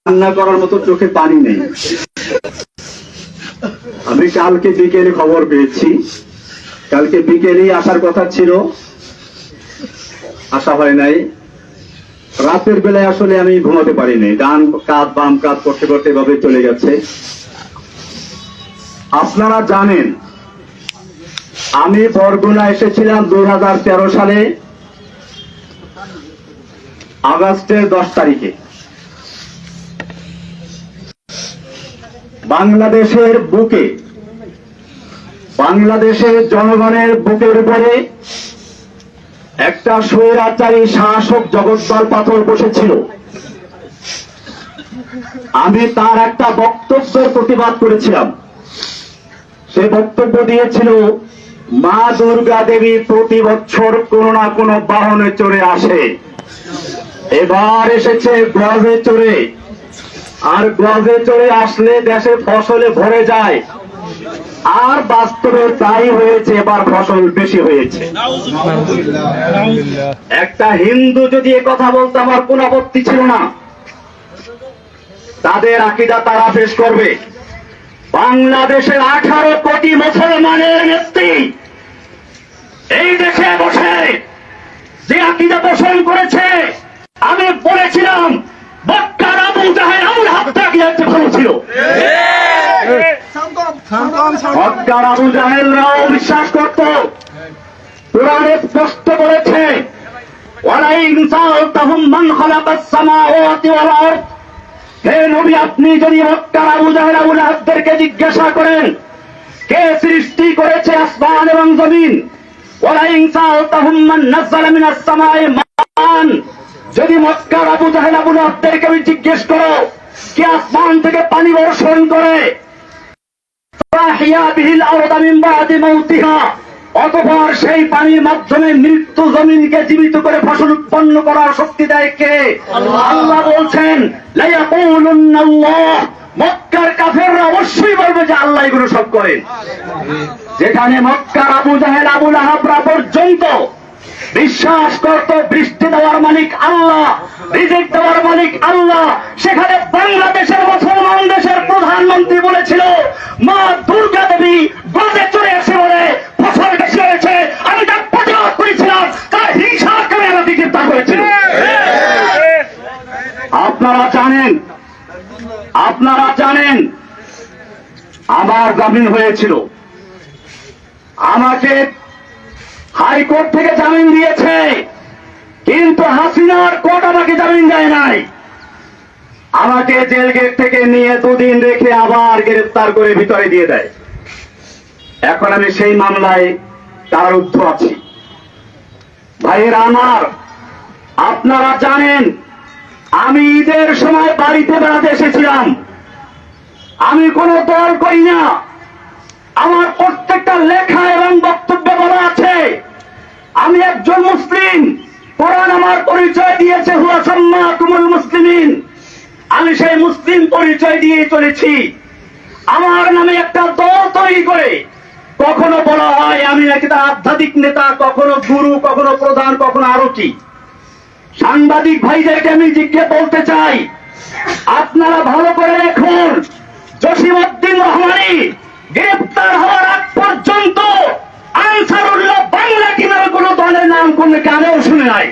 কান্না করার মতো চোখে পানি নেই। আমি কালকে বিকেলে খবর পেয়েছি, কালকে বিকেলেই আসার কথা ছিল, আসা হয় নাই। রাতের বেলায় আসলে আমি ঘুমাতে পারিনি, ডান কাঁধ বাম কাঁধ করতে করতে এভাবে চলে গেছে। আপনারা জানেন আমি বরগুনা এসেছিলাম 2013 সালে আগস্টের 10 তারিখে। বাংলাদেশের বুকে, বাংলাদেশের জনগণের বুকের উপরে একটা স্বৈরাচারী শাসক জগদ্দল পাথর বসেছিল। আমি তার একটা বক্তব্যের প্রতিবাদ করেছিলাম। সে বক্তব্য দিয়েছিল, মা দুর্গা দেবী প্রতি বছর কোনো না কোনো বাহনে চড়ে আসে, এবার এসেছে গজে চড়ে, আর গজে চড়ে আসলে দেশে ফসলে ভরে যায়। আর বাস্তবে তাই হয়েছে, এবার ফসল বেশি হয়েছে। একটা হিন্দু যদি এ কথা বলতে আমার কোন আপত্তি ছিল না, তাদের আকীদা তারা পেশ করবে। বাংলাদেশের 18 কোটি মুসলমানের নেত্রী এই দেশে বসে যে আকীদা পোষণ করেছে, আমি বলেছিলাম মক্কার আবু জাহেল আবুল হাবটা কি একটা ভালো ছিল। মক্কার আবু জাহেলরাও বিশ্বাস করত, কোরআনে স্পষ্ট বলেছে, ওয়ালাইন সাআলতাহুম মান খালাকাস সামাওয়াতি ওয়াল আরদ। হে নবী, আপনি যদি মক্কার আবু জাহেল আবুল হাবদেরকে জিজ্ঞাসা করেন কে সৃষ্টি করেছে আসমান এবং জমিন, ওয়ালাইন সাআলতাহুম মান নাযালা মিনাস সামাই মান, যদি মক্কার আবু জাহেল আবুল হাবদেরকে আমি জিজ্ঞেস করো কে আসমান থেকে পানি বর্ষণ করে, অতঃপর সেই পানির মাধ্যমে মৃত্যু জমিনকে জীবিত করে ফসল উৎপন্ন করার শক্তি দেয় কে? আল্লাহ বলছেন, মক্কার কাফেররা অবশ্যই বলবে যে আল্লাহ এগুলো সব করেন। যেখানে মক্কার আবু জাহেল আবুল হাবরা পর্যন্ত বিশ্বাস করত বৃষ্টি দেওয়ার মালিক আল্লাহ, রিজিক দেওয়ার মালিক আল্লাহ, সেখানে বাংলাদেশের মুসলমান দেশের প্রধানমন্ত্রী বলেছিল মা দুর্গা দেবী গজে চলে এসে বলে ফসল বেশি হয়েছে। আমি তার প্রতিবাদ করেছিলাম, তার হিংসার কারণে আমাকে গ্রেফতার করেছিল। আপনারা জানেন আমার জামিন হয়েছিল, আমাকে হাইকোর্ট থেকে জামিন দিয়েছে, কিন্তু হাসিনার কোর্ট আমাকে জামিন দেয় নাই। আমাকে জেল গেট থেকে নিয়ে 2 দিন রেখে আবার গ্রেফতার করে ভিতরে দিয়ে দেয়। এখন আমি সেই মামলায় কারারুদ্ধ আছি। ভাইয়েরা আমার, আপনারা জানেন আমি ঈদের সময় বাড়িতে বেড়াতে এসেছিলাম। আমি কোনো দল করি না, আমার প্রত্যেকটা লেখা এবং বক্তব্যে বলা আছে আমি একজন মুসলিম। কোরআন আমার পরিচয় দিয়েছে, হুয়া সাম্মাকুমুল মুসলিমিন। আমি সেই মুসলিম পরিচয় দিয়ে চলেছি। আমার নামে একটা দল তৈরি করে কখনো বলা হয় আমি একটা আধ্যাত্মিক নেতা, কখনো গুরু, কখনো প্রধান, কখনো আরো কি। সাংবাদিক ভাইদেরকে আমি জিজ্ঞেস বলতে চাই, আপনারা ভালো করে দেখুন, জসিমউদ্দিন রহমানী গ্রেফতার হওয়ার আগ পর্যন্ত আনসারুল্লাহ বাংলা টিমের কোন দলের নাম কোন কানেও শুনে নাই।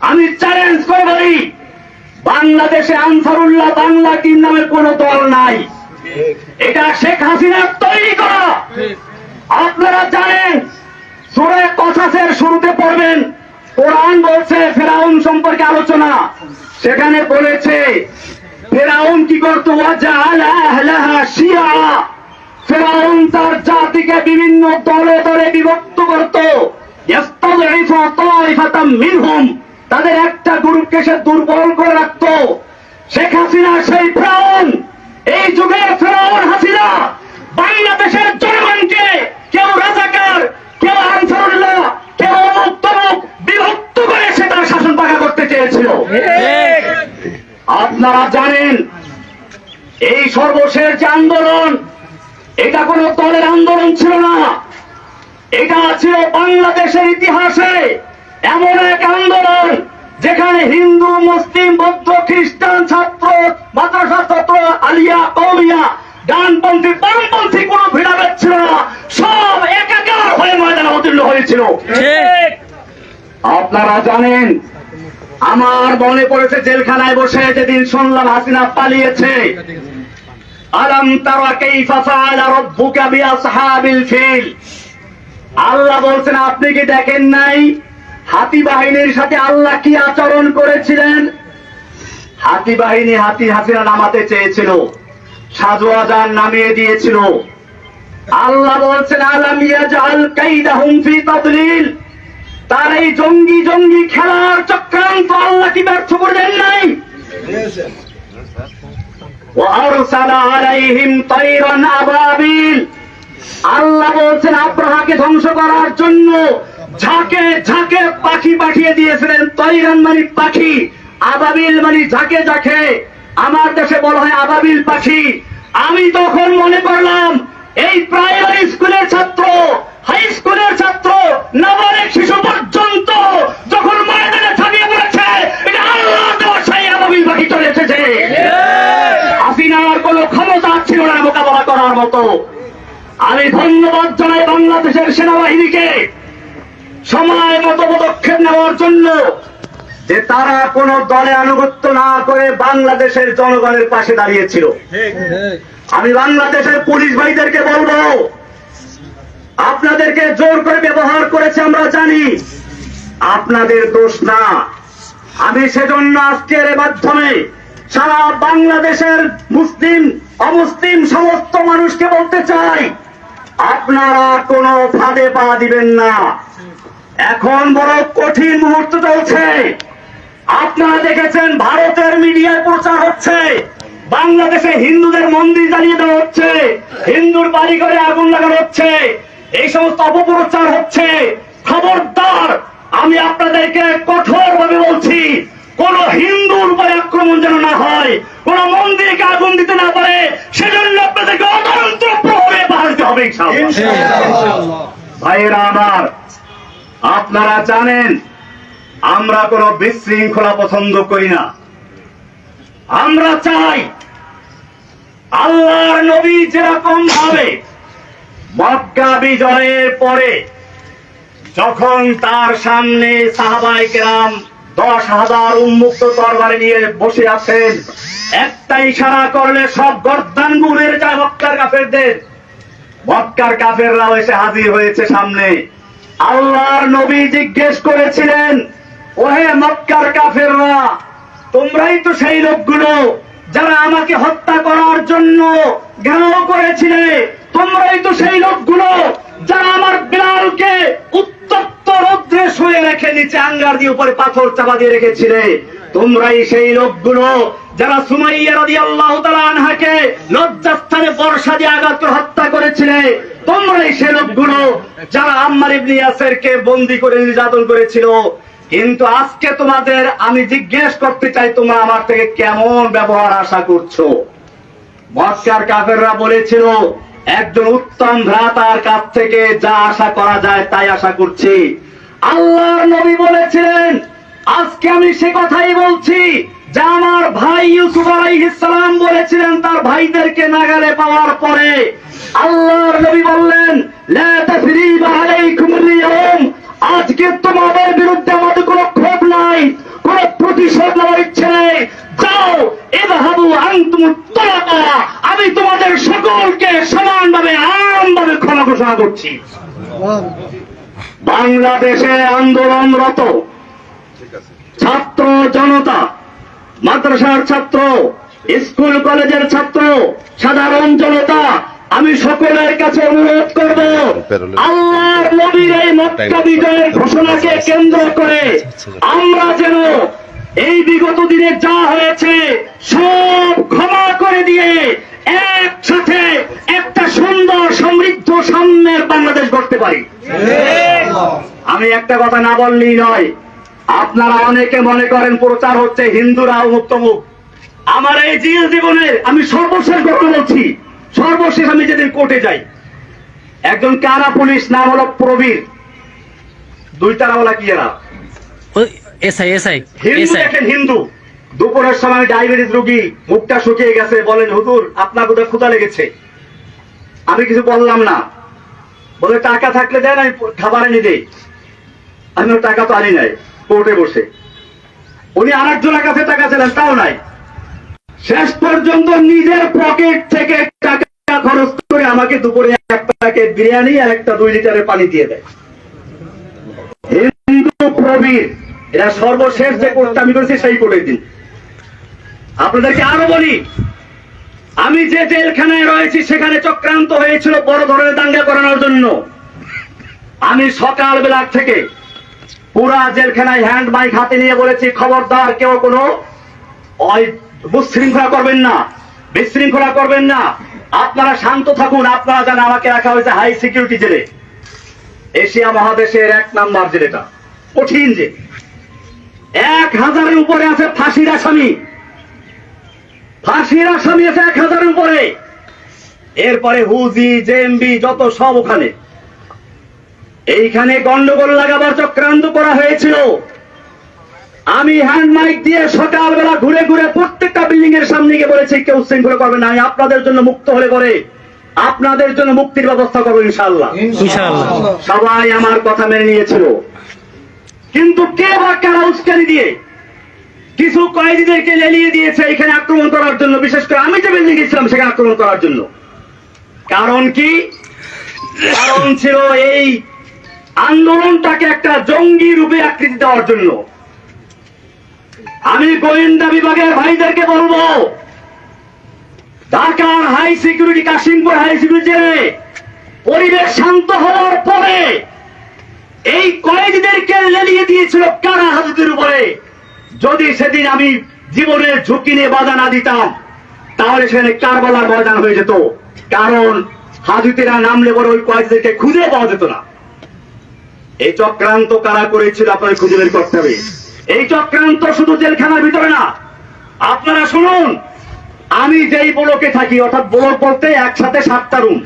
আমি চ্যালেঞ্জ করে বলি, বাংলাদেশে আনসারুল্লাহ বাংলা টিম নামের কোন দল নাই। এটা শেখ হাসিনার তৈরি করা। আপনারা জানেন সূরা কসাসের শুরুতে পড়বেন, কোরআন বলছে ফেরাউন সম্পর্কে আলোচনা, সেখানে বলেছে ফেরাউন কি করত, ওয়াজআলা আহলাহা শিয়া। ফেরাউন তার জাতিকে বিভিন্ন দলে দলে বিভক্ত করত, ইস্তাযইফু তাইফাতাম মিনহুম, তাদের একটা গ্রুপকে সে দুর্বল করে রাখত। শেখ হাসিনা সেই ফেরাউন, এই যুগের ফেরাউন হাসিনা বাংলাদেশের জনগণকে কেউ রাজাকার, কেউ আনসারুল্লাহ, কেউ অমুক তমুক বিভক্ত করে সে তার শাসন পাকা করতে চেয়েছিল। আপনারা জানেন এই সর্বশেষ যে আন্দোলন, এটা কোন দলের আন্দোলন ছিল না, এটা ছিল বাংলাদেশের ইতিহাসে এমন এক আন্দোলন যেখানে হিন্দু, মুসলিম, বৌদ্ধ, খ্রিস্টান আপনারা জানেন, আমার মনে পড়েছে জেলখানায় বসে যেদিন শুনলাম হাসিনা পালিয়েছে। আলাম তারা কাইফা ফাআলা রাব্বুকা বিআসহাবিল ফিল, আল্লাহ বলছেন আপনি কি দেখেন নাই হাতি বাহিনীর সাথে আল্লাহ কি আচরণ করেছিলেন? হাতি বাহিনী হাসিনা নামাতে চেয়েছিল, সাজওয়াজান নামিয়ে দিয়েছিল। আল্লাহ বলছেন আলাম ইয়াজআল কাইদাহুম ফি তাদলিল, তার এই জঙ্গি জঙ্গি খেলার চক্রান্ত আল্লাহ কি ব্যর্থ করে দেন নাই? ওয়ারসালা আলাইহিম তায়রান আবাবিল, আল্লাহ বলছেন আব্রাহাকে ধ্বংস করার জন্য ঝাঁকে ঝাঁকে পাখি পাঠিয়ে দিয়েছিলেন। তায়রান মানে পাখি, আবাবিল মানে ঝাঁকে ঝাঁকে। আমার দেশে বলা হয় আবাবিল পাখি। আমি তখন মনে করলাম এই প্রাইমারি স্কুলের ছাত্র, হাই স্কুলের ছাত্র, নাবালিক শিশু পর্যন্ত যখন ময়দানে ছাপিয়ে পড়েছে, এটা আল্লাহ দেওয়া সেই আবাবিল পাখি চলে এসেছে। হাসিনার কোনো ক্ষমতা ছিল না মোকাবেলা করার মতো। আমি ধন্যবাদ জানাই বাংলাদেশের সেনাবাহিনীকে সময় মতো পদক্ষেপ নেওয়ার জন্য, যে তারা কোন দলে আনুগত্য না করে বাংলাদেশের জনগণের পাশে দাঁড়িয়েছিল। আমি বাংলাদেশের পুলিশ ভাইদেরকে বলবো, আপনাদেরকে জোর করে ব্যবহার করেছে আমরা জানি, আপনাদের দোষ না। আমি সেজন্য আজকের মাধ্যমে সারা বাংলাদেশের মুসলিম অমুসলিম সমস্ত মানুষকে বলতে চাই, আপনারা কোনো ফাঁদে পা দিবেন না। এখন বড় কঠিন মুহূর্ত চলছে। আপনারা দেখেছেন ভারতের মিডিয়ায় প্রচার হচ্ছে বাংলাদেশে হিন্দুদের মন্দির জ্বালিয়ে দেওয়া হচ্ছে, হিন্দুর বাড়ি ঘরে আগুন লাগানো হচ্ছে, এই সমস্ত অপপ্রচার হচ্ছে। খবরদার, আমি আপনাদেরকে কঠোরভাবে বলছি, কোন হিন্দুর উপরে আক্রমণ যেন না হয়, কোন মন্দিরকে আগুন দিতে না পারে, সেজন্য আপনাদেরকে অতন্ত্র প্রহরে বাঁচতে হবে ইনশাআল্লাহ। ভাইয়েরা আমার, আপনারা জানেন আমরা কোন বিশৃঙ্খলা পছন্দ করি না। আমরা চাই আল্লাহর নবী যেরকম ভাবে মক্কা বিজয়ের পরে যখন তার সামনে সাহাবায়ে কেরাম 10,000 উন্মুক্ত তরবারি নিয়ে বসে আছেন, একটা ইশারা করলে সব গর্দান গুড়ে যায় মক্কার কাফেরদের। মক্কার কাফেররাও এসে হাজির হয়েছে সামনে। আল্লাহর নবী জিজ্ঞেস করেছিলেন, ওহে মক্কার কাফেররা, তোমরাই তো সেই লোকগুলো যারা আমাকে হত্যা করার জন্য ঘেরাও করেছিলে, তোমরাই তো সেই লোকগুলো যারা আমার বিলালকে উত্তপ্ত রৌদ্রে শুয়ে রেখে নিচে আঙ্গার দিয়ে উপরে পাথর চাপা দিয়ে রেখেছিলে, তোমরাই সেই লোকগুলো যারা সুমাইয়া রাদিয়াল্লাহু তাআলা আনহাকে লজ্জাস্থানে বর্ষা দিয়ে আঘাত করে হত্যা করেছিলে, তোমরাই সেই লোকগুলো যারা আম্মার ইবনে ইয়াসিরকে বন্দী করে নির্যাতন করেছিল। কিন্তু আজকে তোমাদের আমি জিজ্ঞেস করতে চাই, তোমরা আমার থেকে কেমন ব্যবহার আশা করছো? মক্কার কাফেররা বলেছিল, একজন উত্তম ভ্রাতার কাছ থেকে যা আশা করা যায় তাই আশা করছি। আল্লাহর নবী বলেছিলেন, আজকে আমি সে কথাই বলছি যা আমার ভাই ইউসুফ আলাইহিস সালাম বলেছিলেন তার ভাইদেরকে নাগালে পাওয়ার পরে। আল্লাহর নবী বললেন, লা তাসরিবা আলাইকুমুল ইয়াউম, আজকে তোমাদের বিরুদ্ধে আমাদের কোনো ক্ষোভ নাই, কোনো প্রতিশোধ নেওয়ার ইচ্ছে নেই। যাও, ইযহাবু আনতুম তুলাকা, আমি তোমাদের সকলকে সমানভাবে আমভাবে ক্ষমা ঘোষণা করছি। বাংলাদেশে আন্দোলনরত ছাত্র জনতা, মাদ্রাসার ছাত্র, স্কুল কলেজের ছাত্র, সাধারণ জনতা, আমি সকলের কাছে অনুরোধ করব, আল্লাহর নবীর এই মক্কা বিজয়ের ঘোষণাকে কেন্দ্র করে আমরা যেন এই বিগত দিনে যা হয়েছে সব ক্ষমা করে দিয়ে একসাথে একটা সুন্দর সমৃদ্ধ সাম্যের বাংলাদেশ গড়তে পারি। আমি একটা কথা না বললেই নয়, আপনারা অনেকে মনে করেন প্রচার হচ্ছে হিন্দুরা মুক্তমুখ। আমার এই জীবনের আমি সর্বশেষ ঘটনা বলছি, সর্বশেষ আমি যেদিন কোর্টে যাই, একজন কারা পুলিশ, নাম হলো প্রবীর, 2 তারাওয়ালা কি এরা হিন্দু, দেখেন হিন্দু, দুপুরের সময় ডায়াবেটিস রোগী, মুখটা শুকিয়ে গেছে, বলেন হুজুর আপনার কোথায় ক্ষুধা লেগেছে? আমি কিছু বললাম না, বলে টাকা থাকলে দেন আমি খাবার এনে দেই। আমি টাকা তো আনি নাই, কোর্টে বসে। উনি আরেকজনের কাছে টাকা ছিলেন, তাও নাই। শেষ পর্যন্ত নিজের পকেট থেকে টাকা খরচ করে আমাকে দুপুরে এক প্যাকেট বিরিয়ানি আর একটা 2 লিটারের পানি দিয়ে দেয়। হিন্দু প্রবীর, এরা সর্বশেষ যে কোর্টটা আমি করেছি সেই কোর্টের দিন। আপনাদেরকে আরো বলি, আমি যে জেলখানায় রয়েছি সেখানে চক্রান্ত হয়েছিল বড় ধরনের দাঙ্গা করানোর জন্য। আমি সকালবেলা থেকে পুরা জেলখানায় হ্যান্ড মাইক হাতে নিয়ে বলেছি, খবরদার কেউ কোনো বিশৃঙ্খলা করবেন না, বিশৃঙ্খলা করবেন না, আপনারা শান্ত থাকুন। আপনারা জানেন আমাকে রাখা হয়েছে হাই সিকিউরিটি জেলে, এশিয়া মহাদেশের 1 নাম্বার জেলেটা, কঠিন জেল। 1000-এর উপরে আছে ফাঁসির আসামি, ফাঁসির আসামি আছে 1000-এর উপরে। এরপরে হুজি জেএমবি যত সব ওখানে। এইখানে গন্ডগোল লাগাবার চক্রান্ত করা হয়েছিল। আমি হ্যান্ড মাইক দিয়ে সকালবেলা ঘুরে ঘুরে প্রত্যেকটা বিল্ডিং এর সামনে গিয়ে বলেছি, কেউ শৃঙ্খলা করবে না, আমি আপনাদের জন্য মুক্ত হলে পরে আপনাদের জন্য মুক্তির ব্যবস্থা করবো ইনশাআল্লাহ। সবাই আমার কথা মেনে নিয়েছিল। কিন্তু কে বা কারা উস্কানি দিয়ে কিছু কয়েদিদেরকে লেলিয়ে দিয়েছে এখানে আক্রমণ করার জন্য, বিশেষ করে আমি যে বিল্ডিং গেছিলাম সেখানে আক্রমণ করার জন্য। কারণ কি? কারণ ছিল এই আন্দোলনটাকে একটা জঙ্গি রূপে আকৃতি দেওয়ার জন্য। আমি গোয়েন্দা বিভাগের ভাইদেরকে বলবো, ঢাকার high security, Kashimpur high security পরিবেশ শান্ত হওয়ার পরে এই কয়েদিদেরকে লেলিয়ে দিয়েছিল কারা হাজতের উপরে। যদি সেদিন আমি জীবনের ঝুঁকি নিয়ে বাধা না দিতাম তাহলে সেখানে কারবালার ময়দান হয়ে যেত। কারণ হাজতেরা নামলে পরে ওই কয়েদিদেরকে খুঁজে পাওয়া যেত না। এই চক্রান্ত কারা করেছিল আপনাদের খুঁজে বের করতে হবে। এই চক্রান্ত শুধু জেলখানার ভিতরে না, আপনারা শুনুন, আমি যেই ব্লকে থাকি, অর্থাৎ ব্লক বলতে একসাথে 7টা রুম,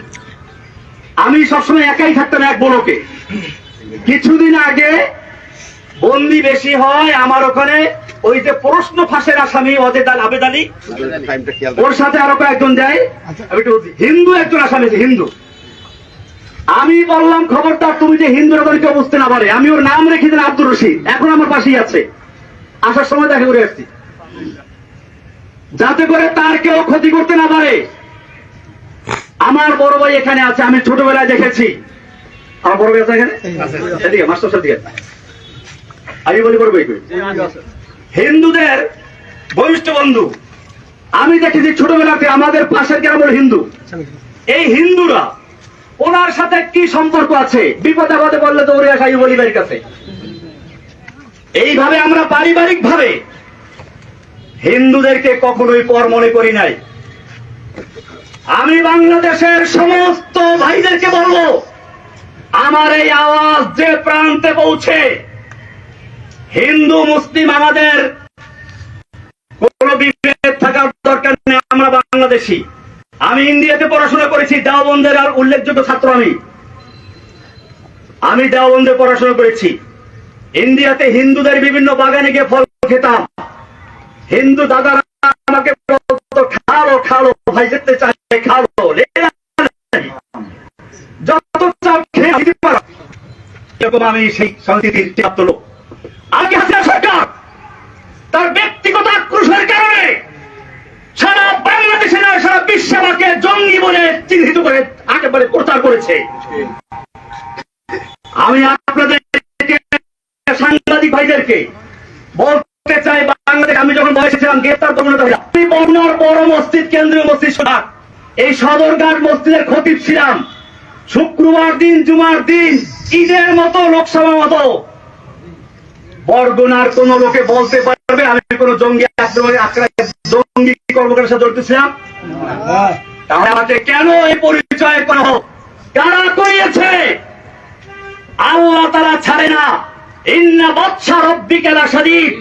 আমি সবসময় একাই থাকতাম এক ব্লকে। কিছুদিন আগে বন্দি বেশি হয় আমার ওখানে, ওই যে প্রশ্ন ফাঁসের আসামি আবেদ আলী, ওর সাথে আরো কয়েকজন যায়, হিন্দু একজন আসামি আছে, হিন্দু। আমি বললাম, খবরদার তুমি যে হিন্দু কেউ বুঝতে না পারে। আমি ওর নাম রেখেছিলাম আব্দুর রশিদ, এখন আমার পাশেই আছে, আসার সময় দেখা করে আসছি, যাতে করে তার কেউ ক্ষতি করতে না পারে। আমার বড় ভাই এখানে আছে, আমি ছোটবেলায় দেখেছি। আমার বড় ভাই আছে এখানে, এদিকে মাস্টার সাহেব দিকে আমি বলি, বড় ভাই হিন্দুদের বরিষ্ঠ বন্ধু। আমি দেখেছি ছোটবেলাতে আমাদের পাশের গ্রাম হল হিন্দু। এই হিন্দুরা ওনার সাথে কি সম্পর্ক আছে, বিপদ আপদে বললে তো ওরে আসাই বলি বাড়ির কাছে। এইভাবে আমরা পারিবারিক ভাবে হিন্দুদেরকে কখনোই পর মনে করি নাই। আমি বাংলাদেশের সমস্ত ভাইদেরকে বলবো, আমার এই আওয়াজ যে প্রান্তে পৌঁছে, হিন্দু মুসলিম আমাদের কোন বিভেদ থাকার দরকার নেই। আমরা বাংলাদেশী। আমি ইন্ডিয়াতে পড়াশোনা করেছি, দেওবন্দের আর উল্লেখযোগ্য ছাত্র। আমি দেওবন্দে পড়াশোনা করেছি। ইন্ডিয়াতে হিন্দুদের বিভিন্ন বাগানে গিয়ে ফল খেতাম। হিন্দু দাদারা আমাকে বলতো, খালো খালো ভাই, যেতে চাই খালো, যত চাও খেয়ে দিতে পারো। এরকম আমি সেই সংস্কৃতির ছাত্র লোক। আজকে হাসিনা সরকার তার ব্যক্তিগত আক্রোশের কারণে সারা বাংলাদেশে নয়, সারা বিশ্বে আমাকে জঙ্গি বলে চিহ্নিত করে একেবারে প্রচার করেছে। আমি আপনাদের সাংবাদিক ভাইদেরকে বলতে চাই, বাংলাদেশ আমি যখন বয়সে ছিলাম গ্রেফতার পরিণত হলাম। আমি বন্যার বড় মসজিদ, কেন্দ্রীয় মসজিদ সোনার, এই সদরঘাট মসজিদের খতিব ছিলাম। শুক্রবার দিন, জুমার দিন, ঈদের মতো, লোকসভার মতো বরগুনার কোন লোকে বলতে পারবে আমি কোন জঙ্গি জঙ্গি কর্মকাণ্ডের সাথে জড়িত ছিলাম? তাহলে আমাকে কেন এই পরিচয় করা হোক? কারা করিয়েছে? আল্লাহ তাআলা ছাড়ে না। ইন্না বাতশা রাব্বিকা লাশাদীদ।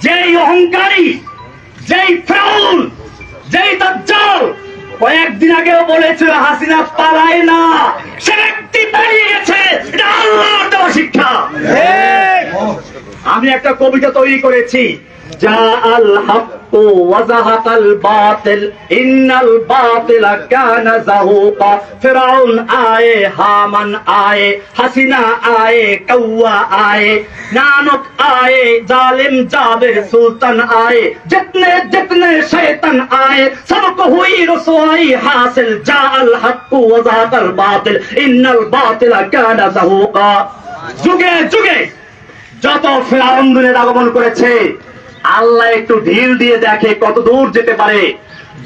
যেই অহংকারী, যেই ফিরআউন, যেই দাজ্জাল কয়েকদিন আগেও বলেছিল হাসিনা পালায় না, সে ব্যক্তি পালিয়ে গেছে। এটা আল্লাহর দেওয়া শিক্ষা। আমি একটা কবিতা তৈরি করেছি, জাআল হাক্কু ওয়া যাহাকাল বাতিল ইন্নাল বাতিলা কানা যাহুকা। ফিরাউন আয়ে, হামান আয়ে, হাসিনা আয়ে, কৌয়া আয়ে, नानक आए, जालिम जाबिर सुल्तान आए, जितने जितने शैतान आए, सबको हुई रसवाई हासिल। जाअल हक्कु व ज़ाक़ल बातिल इन्नल बातिला काना ज़हूक़ा। যুগে যুগে যত ফিরাউনদের আগমন করেছে, আল্লাহ একটু ঢিল দিয়ে দেখে কত দূর যেতে পারে।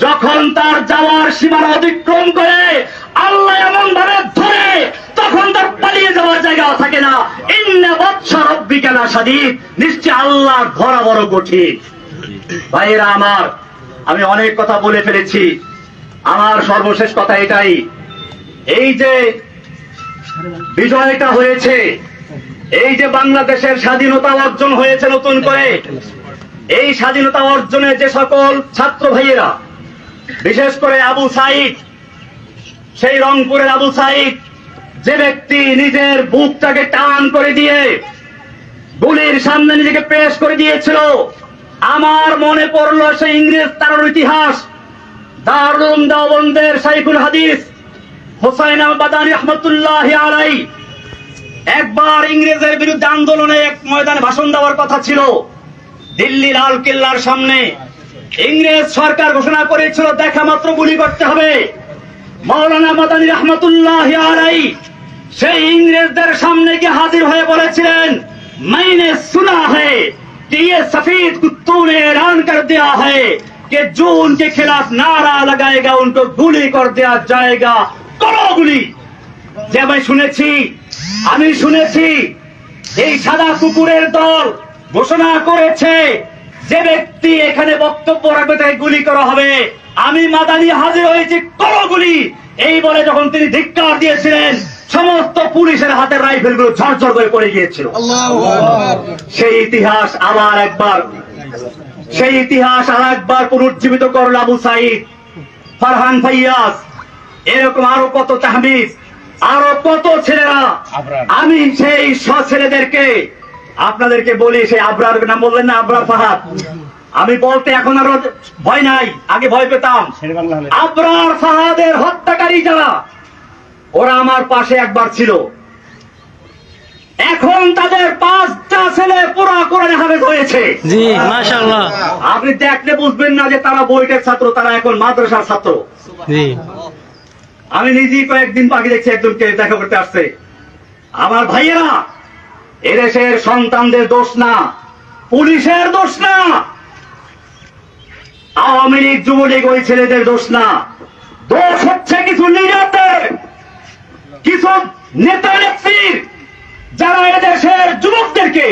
যখন তার যাওয়ার সীমানা অতিক্রম করে আল্লাহ এমন ভাবে ধরে, তখন তার পালিয়ে যাওয়ার জায়গা থাকে না। ইন্না বাতশা রাব্বিকা লাশাদীদ, নিশ্চয় আল্লাহ ধরা বড় কঠিন। ভাইরা আমার, আমি অনেক কথা বলে ফেলেছি, আমার সর্বশেষ কথা এটাই, এই যে বিজয়টা হয়েছে, এই যে বাংলাদেশের স্বাধীনতা অর্জন হয়েছে নতুন করে, এই স্বাধীনতা অর্জনে যে সকল ছাত্র ভাইয়েরা, বিশেষ করে আবু সাইদ, সেই রংপুরের আবু সাইদ, যে ব্যক্তি নিজের বুকটাকে টান করে দিয়ে গুলির সামনে নিজেকে পেশ করে দিয়েছিল, আমার মনে পড়লো সেই ইংরেজ তার ইতিহাস। দারুল দেওবন্দের শাইখুল হাদিস হুসাইন আল-বাদানী রাহমাতুল্লাহি আলাইহি একবার ইংরেজের বিরুদ্ধে আন্দোলনে এক ময়দানে ভাষণ দেওয়ার কথা ছিল। দিল্লি লাল কেল্লার সামনে ইংরেজ সরকার ঘোষণা করেছিল দেখা মাত্র গুলি করতে হবে। মাওলানা মাদানী রাহমাতুল্লাহি আলাইহি সেই ইংরেজদের সামনে গিয়ে হাজির হয়ে বলেছিলেন, मैंने सुना है कि ये सफेद कुत्तों ने ऐलान कर दिया है कि जो उनके खिलाफ नारा लगाएगा उनको गुली कर दिया जाएगा, करो गुली। যে আমি শুনেছি এই সাদা কুকুরের দল ঘোষণা করেছে যে ব্যক্তি এখানে বক্তব্য রাখবে তাকে গুলি করা হবে। আমি মাদানী হাজির হয়েছি, করো গুলি। এই বলে যখন তিনি ধিক্কার দিয়েছিলেন, সমস্ত পুলিশের হাতের রাইফেল গুলো ঝরঝর করে পড়ে গিয়েছিল। সেই ইতিহাস আর একবার পুনর্জীবিত করল আবু সাইদ, ফারহান ফাইয়াজ, এরকম আরো কত তাহমিদ, আরো কত ছেলেরা। আমি সেই ছেলেদেরকে আপনাদেরকে বলি, সেই আবরার নাম বললেন না, আবরার ফাহাদ, আমি বলতে এখন আরো ভয় নাই, আগে ভয় পেতাম। আবরার ফাহাদের হত্যাকারী যারা, ওরা আমার পাশে একবার ছিল, এখন তাদের 5টা ছেলে পুরা কোরআনে হাফেজ হয়েছে। জি মাশাআল্লাহ। আপনি দেখলে বুঝবেন না যে তারা বইটের ছাত্র, তারা এখন মাদ্রাসার ছাত্র। জি, আমি নিজেই কয়েকদিন আগে দেখছি একজনকে দেখা করতে আসছে। আমার ভাইয়েরা, এদেশের সন্তানদের দোষ না, পুলিশের দোষ না, আওয়ামী লীগ যুবলীগ ওই ছেলেদের দোষ না, দোষ হচ্ছে কিছু লিডারদের, কিছু নেতা নেত্রীর, যারা এদেশের যুবকদেরকে,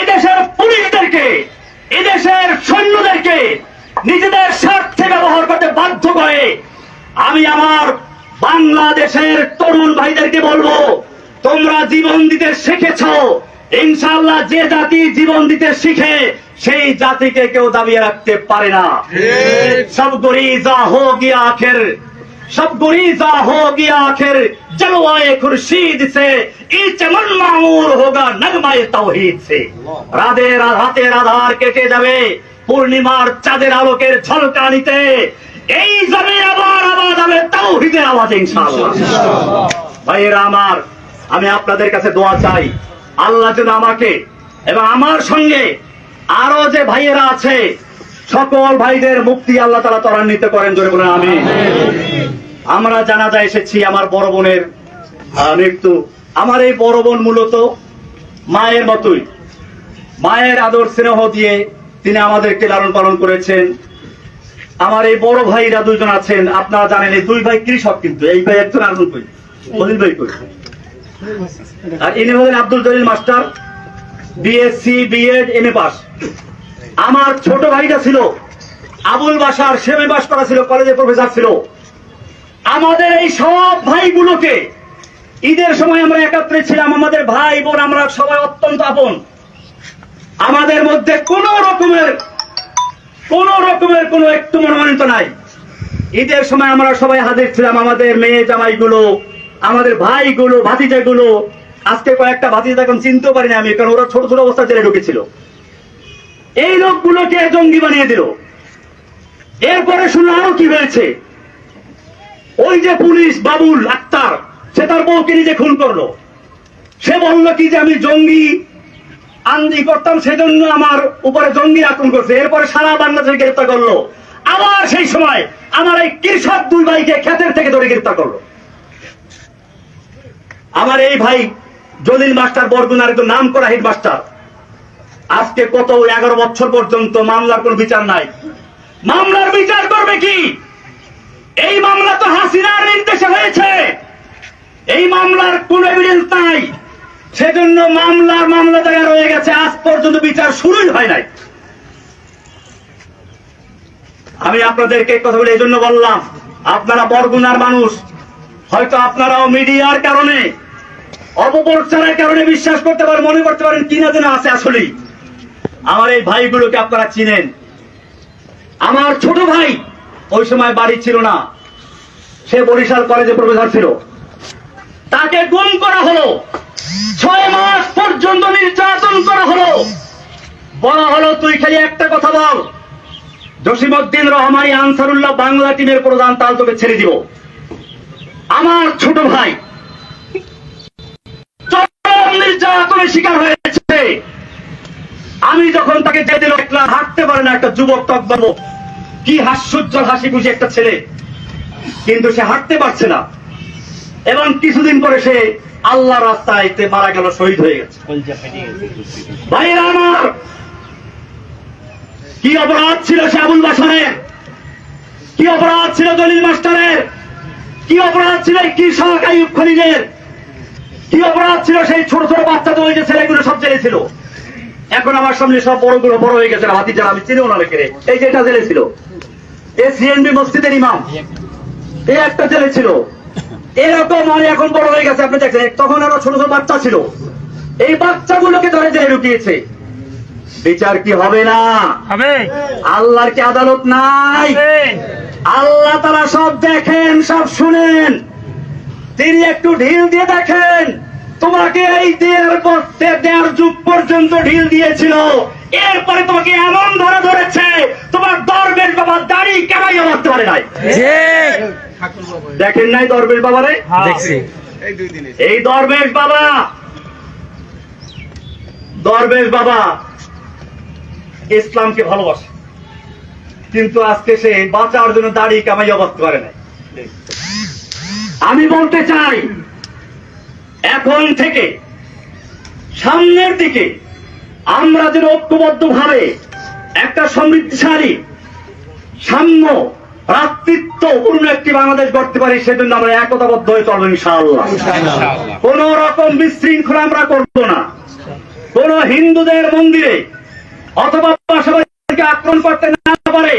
এদেশের পুলিশদেরকে, এদেশের সৈন্যদেরকে নিজেদের স্বার্থে ব্যবহার করতে বাধ্য করে। আমি আমার বাংলাদেশের তরুণ ভাইদেরকে বলবো, তোমরা জীবন দিতে শিখেছ, ইনশাআল্লাহ যে জাতি জীবন দিতে শিখে সেই জাতিকে কেউ দাবিয়ে রাখতে পারে না। সব গরিজা হো গিয়া আখির, सब गुरीजा हो गया आखिर जलवाए खुर्शीद से, ई चमन मामूर होगा नगमाए तौहीद से। রাতের আধার কেটে যাবে পূর্ণিমার চাঁদের আলোকের ঝলকানিতে, এই যাবে আবার আওয়াজ হবে তাওহীদের আওয়াজ ইনশাআল্লাহ। ভাইয়েরা আমার, আমি আপনাদের কাছে দোয়া চাই, আল্লাহ যেন আমাকে এবং আমার সঙ্গে আরো যে ভাইয়েরা আছে সকল ভাইদের মুক্তি আল্লাহ তাআলা ত্বরান্বিত করেন, জোরে বলেন আমিন। আমরা জানাজা এসেছি আমার বড় বোনের মৃত্যু। আমার এই বড় বোন মূলত মায়ের মতোই, মায়ের আদর স্নেহ দিয়ে তিনি আমাদেরকে লালন পালন করেছেন। আমার এই বড় ভাইরা দুইজন আছেন, আপনারা জানেন এই দুই ভাই কৃষক, কিন্তু এই ভাই একজন আর্জুন কই, মজিদ ভাই কই, আর ইনি হলেন Abdul Jalil master, BSc BEd MA pass. আমার ছোট ভাইটা ছিল আবুল বাশার, সেমে পাস করা ছিল, কলেজে প্রফেসর ছিল। আমাদের এই সব ভাইগুলোকে ঈদের সময় আমরা একত্রে ছিলাম, আমাদের ভাই বোন আমরা সবাই অত্যন্ত আপন। আমাদের মধ্যে কোন রকমের কোনো একটু মনোমানিত নাই। ঈদের সময় আমরা সবাই হাজির ছিলাম, আমাদের মেয়ে জামাইগুলো, আমাদের ভাইগুলো, ভাতিজাগুলো। আজকে কয়েকটা ভাতিজা এখন চিনতেও পারি না আমি, কারণ ওরা ছোট ছোট অবস্থা জেলে ঢুকেছিল। এই লোকগুলোকে জঙ্গি বানিয়ে দিল। এরপরে শুনলো আরো কি হয়েছে, ওই যে পুলিশ বাবুল আক্তার, সে তার বউকে নিজে খুন করলো। সে বললো কি যে আমি জঙ্গি আন্দি করতাম, সেজন্য আমার উপরে জঙ্গি আক্রমণ করছে। এরপরে সারা বাংলাদেশে গ্রেফতার করলো। আবার সেই সময় আমার এই কৃষক দুই ভাইকে ক্ষেতের থেকে ধরে গ্রেফতার করলো। আমার এই ভাই জলিল মাস্টার বরগুনার একজন নাম করা হেডমাস্টার, আজকে কত 11 বছর পর্যন্ত মামলার কোন বিচার নাই। মামলার বিচার করবে কি? এই মামলা তো হাসিনার নির্দেশে হয়েছে, এই মামলার কোন এভিডেন্স নাই, সেজন্য মামলা জায়গায় রয়ে গেছে, আজ পর্যন্ত বিচার শুরুই হয় নাই। আমি আপনাদেরকে কথা বলে এই জন্য বললাম, আপনারা বরগুনার মানুষ, হয়তো আপনারাও মিডিয়ার কারণে অপপ্রচারের কারণে বিশ্বাস করতে পারেন, মনে করতে পারেন কিনা যেন আছে। আসলেই আমার এই ভাইগুলোকে আপনারা চিনেন। আমার ছোট ভাই ওই সময় বাড়ি ছিল না, সে বরিশাল কলেজে প্রফেসর ছিল, তাকে গুম করা হলো, 6 মাস পর্যন্ত নির্যাতন করা হলো। বলা হলো তুই খালি একটা কথা বল, জসিমউদ্দিন রহমানী আনসারুল্লাহ বাংলা টিমের প্রধান, তাল তোকে ছেড়ে দিব। আমার ছোট ভাই চরম নির্যাতনের শিকার হয়েছে। আমি যখন তাকে যেতে দেখলাম, হাঁটতে পারে না, একটা যুবক তকবাব, কি হাস্যোজ্জ্বল হাসি খুশি একটা ছেলে, কিন্তু সে হাঁটতে পারছে না। এবং কিছুদিন পরে সে আল্লাহ রাস্তায় মারা গেল, শহীদ হয়ে গেছে। ভাইরা আমার, কি অপরাধ ছিল সে আবুল বাশারের, কি অপরাধ ছিল জলিল মাস্টারের, কি অপরাধ ছিল কৃষক আইয়ুব খলিলের, কি অপরাধ ছিল সেই ছোট ছোট বাচ্চাদের, ওই যে ছেলেগুলো সব জেলে ছিল। এখন আমার সামনে সব বড়গুলো বড় হয়ে গেছে, হাতি যারা আমি চিনিও না লেখে। এই যে এটা জেলে ছিল, এই সিএনবি মসজিদের ইমাম, এই একটা জেলে ছিল। এরকম মানে এখন বড় হয়ে গেছে, আপনি দেখছেন। তখন আরো ছোট ছোট বাচ্চা ছিল, এই বাচ্চাগুলোকে ধরে জেলে ঢুকিয়েছে। বিচার কি হবে না? আল্লাহর কি আদালত নাই? আল্লাহ তাআলা সব দেখেন, সব শুনেন। তিনি একটু ঢিল দিয়ে দেখেন, তোমাকে এই দেড় যুগ পর্যন্ত ঢিল দিয়েছিল, এরপরে তোমাকে এমন ধরেছে, তোমার দরবেশ বাবা দাড়ি কামাইয়া মারতে পারে নাই। দেখেন নাই দরবেশ বাবারে? এই দরবেশ বাবা ইসলামকে ভালোবাসে, কিন্তু আজকে সে বাঁচার জন্য দাড়ি কামাইয়া মারতে পারে নাই। আমি বলতে চাই, এখন থেকে সামনের দিকে আমরা যেন ঐক্যবদ্ধ ভাবে একটা সমৃদ্ধশালী, সাম্য, ভ্রাতৃত্বপূর্ণ একটি বাংলাদেশ গড়তে পারি, সেজন্য আমরা একতাবদ্ধ হয়ে চলবো ইনশাআল্লাহ। কোন রকম বিশৃঙ্খলা আমরা করব না। কোন হিন্দুদের মন্দিরে অথবা পাশাপাশি আক্রমণ করতে না পারে,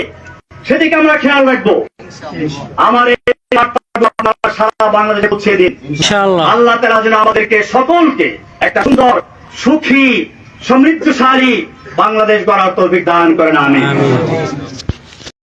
সেদিকে আমরা খেয়াল রাখবো। আমার সারা বাংলাদেশে পৌঁছে দিন ইনশাআল্লাহ। আল্লাহ তাআলা যেন আমাদেরকে সকলকে একটা সুন্দর, সুখী, সমৃদ্ধশালী বাংলাদেশ গড়ার তৌফিক দান করেন। আমিন।